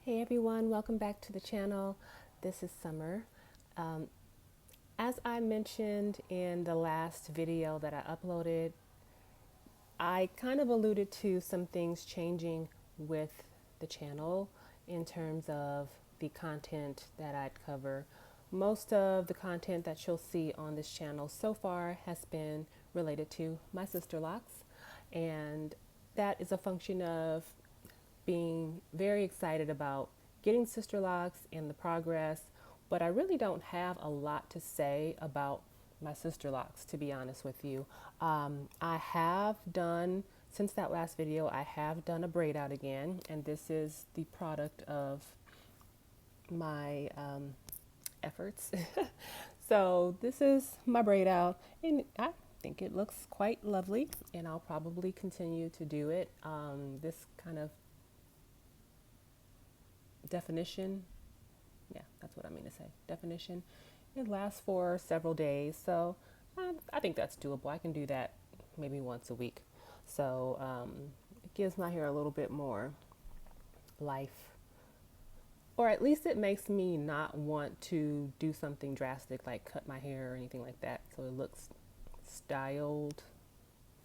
Hey everyone, welcome back to the channel. This is Summer. Um, as I mentioned in the last video that I uploaded, I kind of alluded to some things changing with the channel in terms of the content that I'd cover. Most of the content that you'll see on this channel so far has been related to my Sisterlocks, and that is a function of being very excited about getting Sisterlocks and the progress, but I really don't have a lot to say about my Sisterlocks, to be honest with you. I have done, since that last video, I have done a braid out again, and this is the product of my efforts. So this is my braid out, and I think it looks quite lovely, and I'll probably continue to do it. This kind of definition, yeah, that's what I mean to say, definition, it lasts for several days, so I think that's doable. I can do that maybe once a week, so it gives my hair a little bit more life, or at least it makes me not want to do something drastic like cut my hair or anything like that, so it looks styled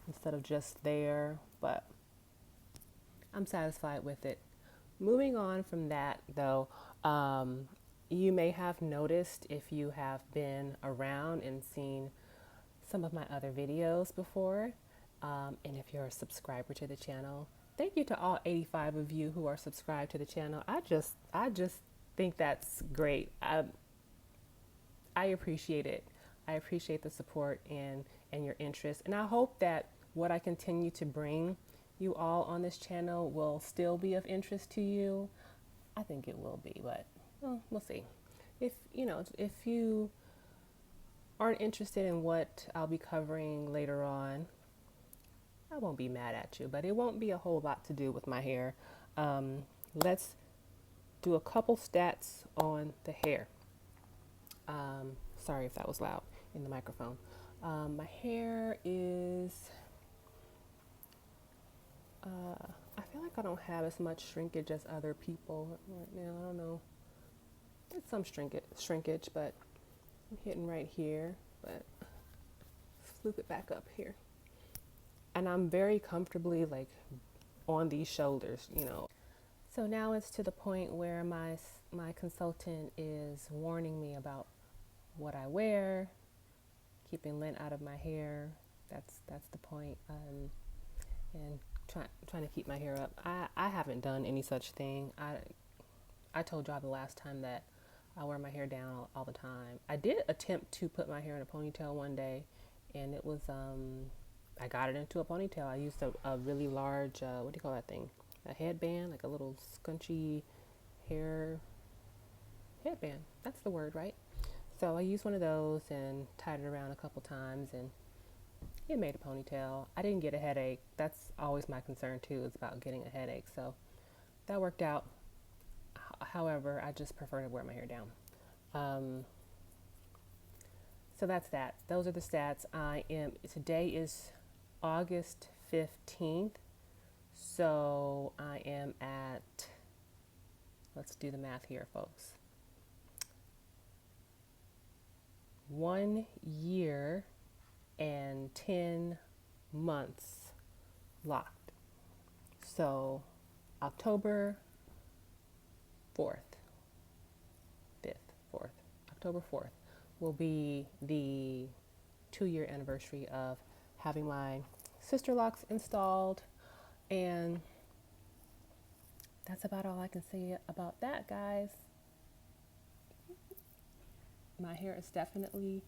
instead of just there, but I'm satisfied with it. Moving on from that, though, you may have noticed, if you have been around and seen some of my other videos before, and if you're a subscriber to the channel, thank you to all 85 of you who are subscribed to the channel. I just think that's great. I appreciate it. I appreciate the support and your interest, and I hope that what I continue to bring you all on this channel will still be of interest to you. I think it will be, but well, we'll see. If you aren't interested in what I'll be covering later on, I won't be mad at you, but it won't be a whole lot to do with my hair. Let's do a couple stats on the hair. Sorry if that was loud in the microphone. My hair is I feel like I don't have as much shrinkage as other people right now. I don't know. It's some shrinkage, but I'm hitting right here. But let's loop it back up here. And I'm very comfortably like on these shoulders. So now it's to the point where my consultant is warning me about what I wear, keeping lint out of my hair. That's the point. And trying to keep my hair up. I haven't done any such thing. I told y'all the last time that I wear my hair down all the time. I did attempt to put my hair in a ponytail one day, and it was I got it into a ponytail. I used a really large what do you call that thing? A headband, like a little scrunchy hair headband. That's the word, right? So I used one of those and tied it around a couple times, and it made a ponytail. I didn't get a headache. That's always my concern too, is about getting a headache. So that worked out. However, I just prefer to wear my hair down. So that's that. Those are the stats. Today is August 15th. So I am at, let's do the math here, folks. 1 year and 10 months locked. So October 4th, 5th, 4th, October 4th will be the 2-year anniversary of having my Sisterlocks installed, and that's about all I can say about that, guys. My hair is definitely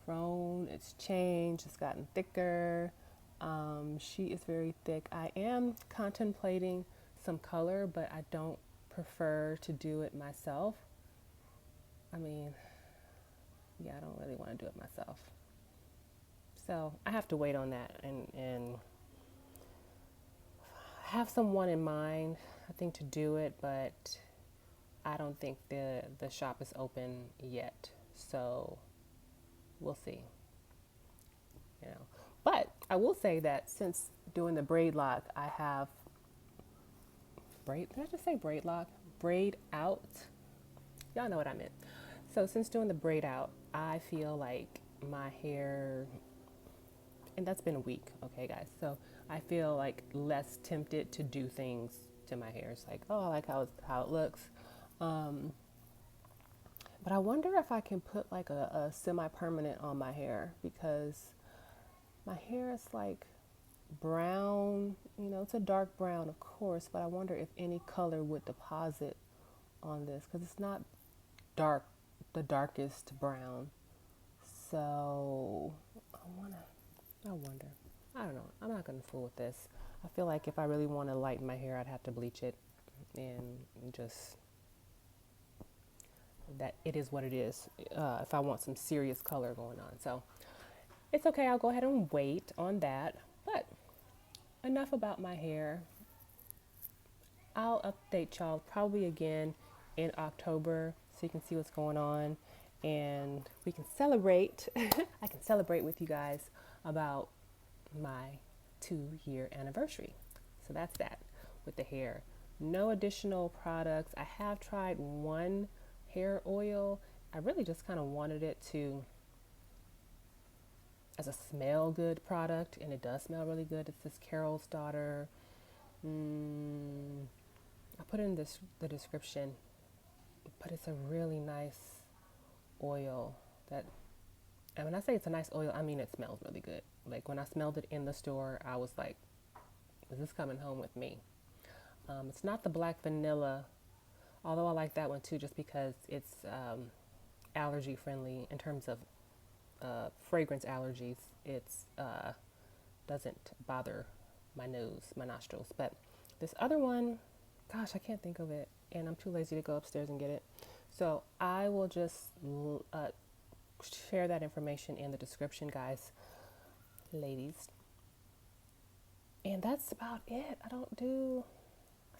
grown, it's changed, it's gotten thicker. She is very thick. I am contemplating some color, but I don't prefer to do it myself. I mean, yeah, I don't really want to do it myself. So I have to wait on that and have someone in mind, I think, to do it, but I don't think the shop is open yet. So we'll see. But I will say that since doing the braid lock, I have did I just say braid lock? Braid Out. Y'all know what I meant. So since doing the Braid Out, I feel like my hair, and that's been a week, okay, guys. So I feel like less tempted to do things to my hair. It's like, oh, I like how it looks. Um, but I wonder if I can put like a semi-permanent on my hair, because my hair is like brown, it's a dark brown, of course, but I wonder if any color would deposit on this, because it's not dark, the darkest brown. So I wonder. I don't know. I'm not going to fool with this. I feel like if I really want to lighten my hair, I'd have to bleach it, and just that it is what it is. If I want some serious color going on. So it's okay. I'll go ahead and wait on that. But enough about my hair. I'll update y'all probably again in October so you can see what's going on, and we can celebrate. I can celebrate with you guys about my 2-year anniversary. So that's that with the hair. No additional products. I have tried one hair oil. I really just kind of wanted it to as a smell good product, and it does smell really good. It's this Carol's Daughter. I put in the description, but it's a really nice oil that, and when I say it's a nice oil, I mean it smells really good. Like when I smelled it in the store, I was like, is this coming home with me? It's not the black vanilla, although I like that one too, just because it's allergy friendly in terms of fragrance allergies. It's doesn't bother my nose, my nostrils. But this other one, gosh, I can't think of it, and I'm too lazy to go upstairs and get it. So I will just share that information in the description, guys, ladies. And that's about it. I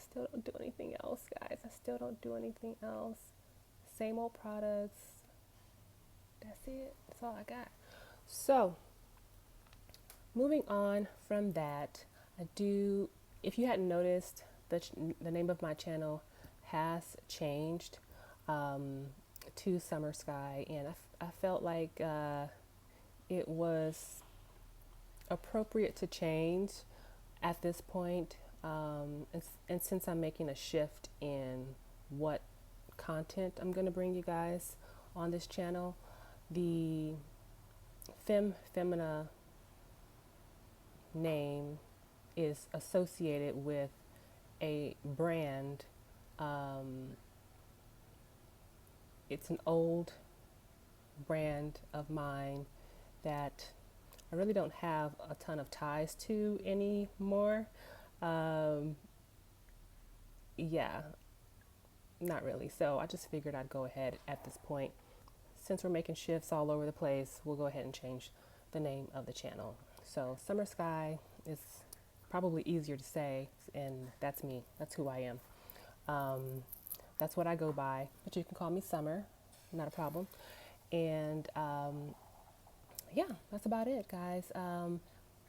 still don't do anything else, guys. I still don't do anything else. Same old products. That's it. That's all I got. So, moving on from that, if you hadn't noticed, the name of my channel has changed to Summer Sky, and I felt like it was appropriate to change at this point. And since I'm making a shift in what content I'm going to bring you guys on this channel, the Femina name is associated with a brand. It's an old brand of mine that I really don't have a ton of ties to anymore. Yeah, not really. So I just figured I'd go ahead at this point. Since we're making shifts all over the place, we'll go ahead and change the name of the channel. So Summer Sky is probably easier to say, and that's me. That's who I am. That's what I go by, but you can call me Summer, not a problem. And yeah, that's about it, guys.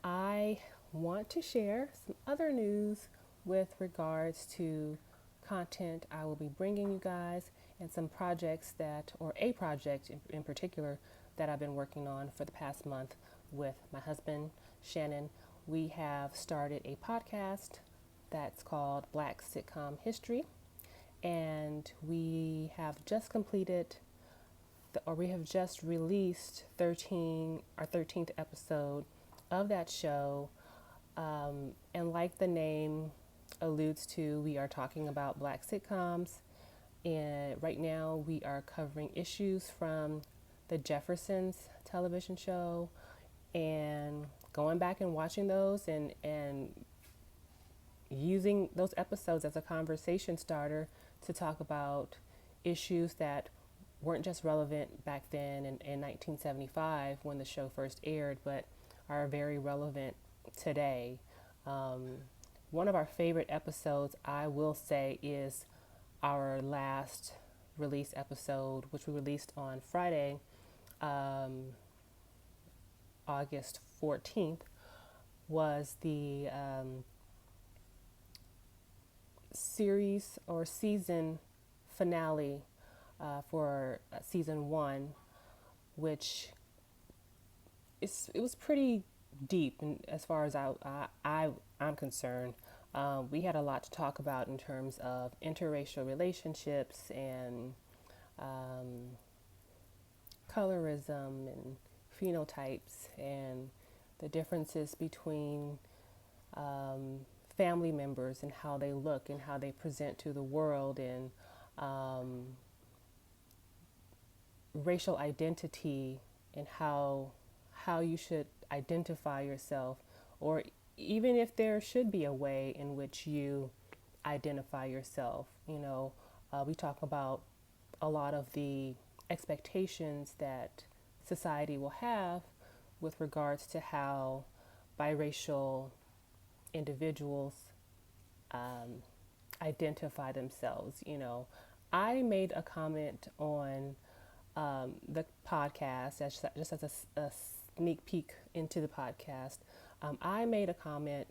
I want to share some other news with regards to content I will be bringing you guys, and some projects or a project in particular that I've been working on for the past month with my husband, Shannon. We have started a podcast that's called Black Sitcom History, and we have just completed we have just released our 13th episode of that show. And like the name alludes to, we are talking about Black sitcoms. And right now we are covering issues from the Jeffersons television show, and going back and watching those and using those episodes as a conversation starter to talk about issues that weren't just relevant back then in 1975 when the show first aired, but are very relevant today. One of our favorite episodes, I will say, is our last release episode, which we released on Friday, August 14th, was the series or season finale for season one, which it was pretty deep as far as I'm concerned. We had a lot to talk about in terms of interracial relationships and um, colorism and phenotypes and the differences between um, family members and how they look and how they present to the world, and um, racial identity and how you should identify yourself, or even if there should be a way in which you identify yourself. We talk about a lot of the expectations that society will have with regards to how biracial individuals um, identify themselves. I made a comment on the podcast, just as a sneak peek into the podcast. I made a comment.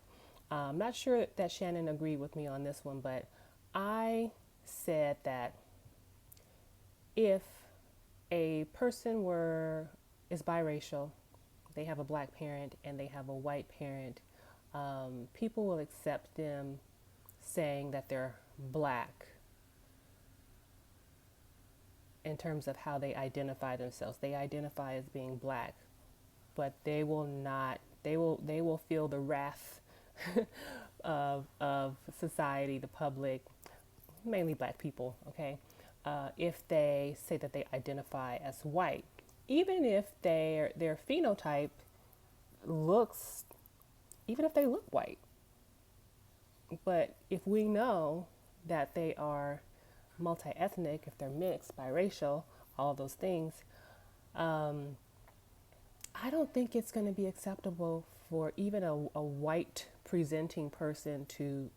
I'm not sure that Shannon agreed with me on this one, but I said that if a person is biracial, they have a black parent and they have a white parent, people will accept them saying that they're black in terms of how they identify themselves. They identify as being black, but they will not. They will feel the wrath of society, the public, mainly black people. Okay, if they say that they identify as white, even if their phenotype looks, even if they look white. But if we know that they are multi-ethnic, if they're mixed, biracial, all those things, um, I don't think it's going to be acceptable for even a white presenting person to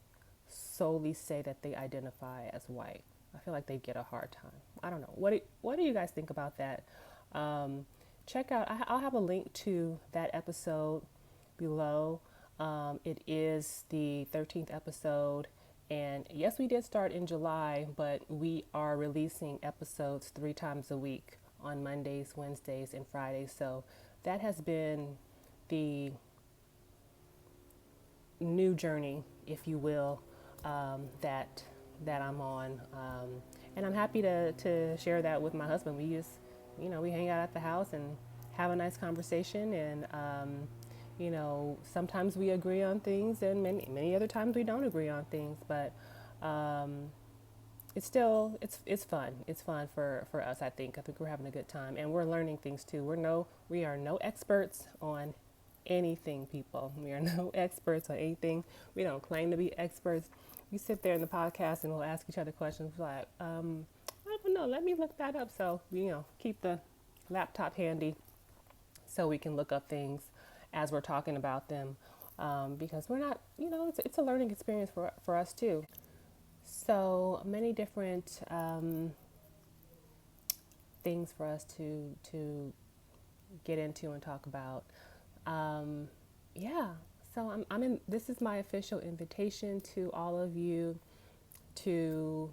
solely say that they identify as white. I feel like they get a hard time. I don't know. What do you guys think about that? Um, Check out, I'll have a link to that episode below. It is the 13th episode. And yes, we did start in July, but we are releasing episodes 3 times a week on Mondays, Wednesdays, and Fridays. So that has been the new journey, if you will, that I'm on. And I'm happy to share that with my husband. We just, we hang out at the house and have a nice conversation. And, sometimes we agree on things and many other times we don't agree on things. But it's still, it's fun. It's fun for us, I think. I think we're having a good time. And we're learning things too. We are no experts on anything, people. We are no experts on anything. We don't claim to be experts. We sit there in the podcast and we'll ask each other questions like, I don't know, let me look that up. So, keep the laptop handy so we can look up things as we're talking about them, because we're not, it's a learning experience for us too. So many different things for us to get into and talk about. Yeah, so I'm in. This is my official invitation to all of you to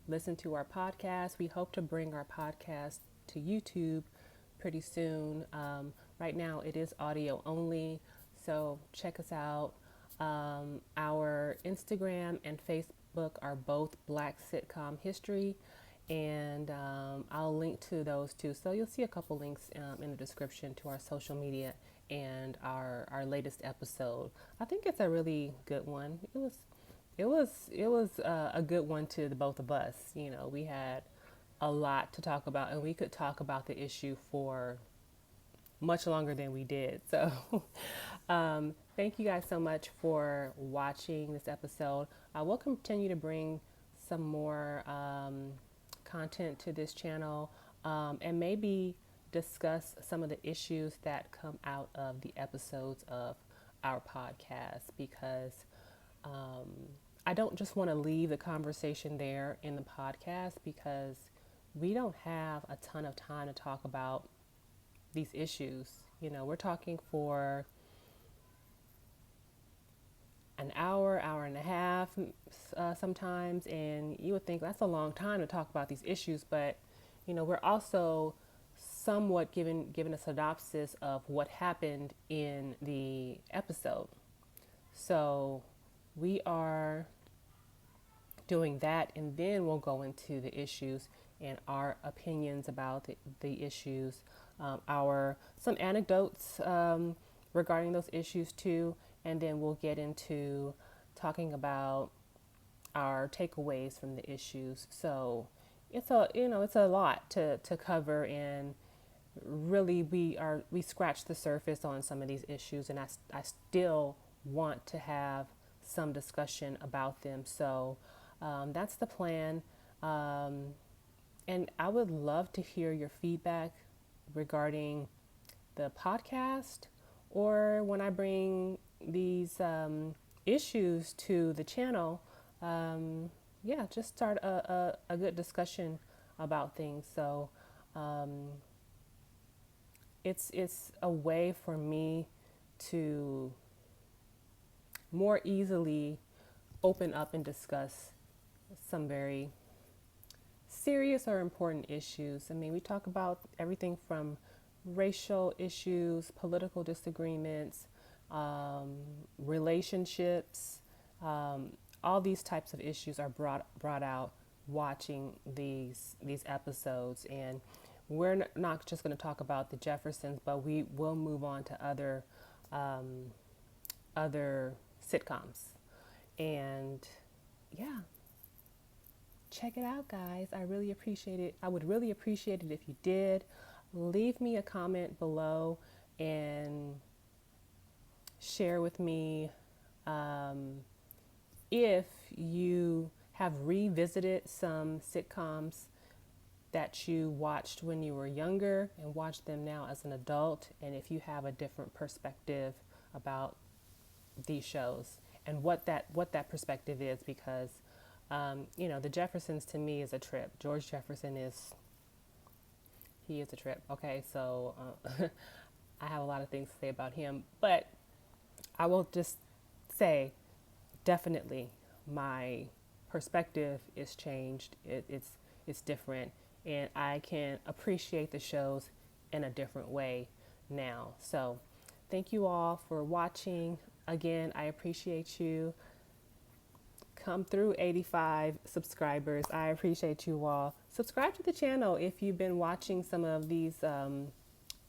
listen to our podcast. We hope to bring our podcast to YouTube pretty soon. Right now it is audio only, so check us out. Our Instagram and Facebook are both Black Sitcom History, and I'll link to those too. So you'll see a couple links in the description to our social media and our latest episode. I think it's a really good one. It was a good one to the both of us. We had a lot to talk about, and we could talk about the issue for much longer than we did. So thank you guys so much for watching this episode. I will continue to bring some more content to this channel, and maybe discuss some of the issues that come out of the episodes of our podcast, because I don't just want to leave the conversation there in the podcast, because we don't have a ton of time to talk about these issues. We're talking for an hour, hour and a half sometimes, and you would think that's a long time to talk about these issues, but we're also somewhat given a synopsis of what happened in the episode. So we are doing that, and then we'll go into the issues and our opinions about the issues, our some anecdotes regarding those issues too, and then we'll get into talking about our takeaways from the issues. So it's a lot to cover, and really we scratch the surface on some of these issues, and I still want to have some discussion about them. So that's the plan. And I would love to hear your feedback regarding the podcast, or when I bring these issues to the channel. Yeah, just start a good discussion about things. So it's a way for me to more easily open up and discuss some very serious or important issues. I mean, we talk about everything from racial issues, political disagreements, relationships. All these types of issues are brought out watching these episodes, and we're not just going to talk about the Jeffersons, but we will move on to other sitcoms. And yeah, check it out, guys. I really appreciate it. I would really appreciate it if you did. Leave me a comment below and share with me if you have revisited some sitcoms that you watched when you were younger and watched them now as an adult, and if you have a different perspective about these shows and what that perspective is, because the Jeffersons to me is a trip. George Jefferson is a trip. Okay, so I have a lot of things to say about him, but I will just say definitely my perspective is changed. It's different, and I can appreciate the shows in a different way now. So thank you all for watching. Again, I appreciate you. Come through 85 subscribers. I appreciate you all. Subscribe to the channel if you've been watching some of these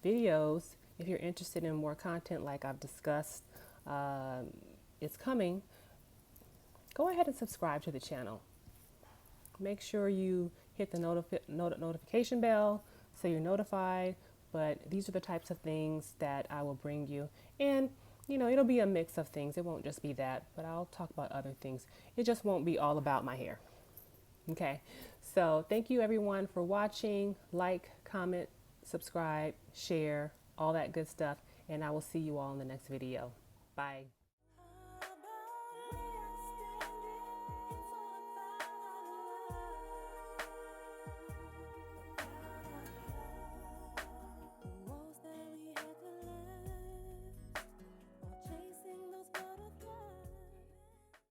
videos. If you're interested in more content like I've discussed, it's coming. Go ahead and subscribe to the channel. Make sure you hit the notification bell so you're notified. But these are the types of things that I will bring you. And it'll be a mix of things. It won't just be that, but I'll talk about other things. It just won't be all about my hair. Okay. So thank you everyone for watching. Like, comment, subscribe, share, all that good stuff. And I will see you all in the next video. Bye.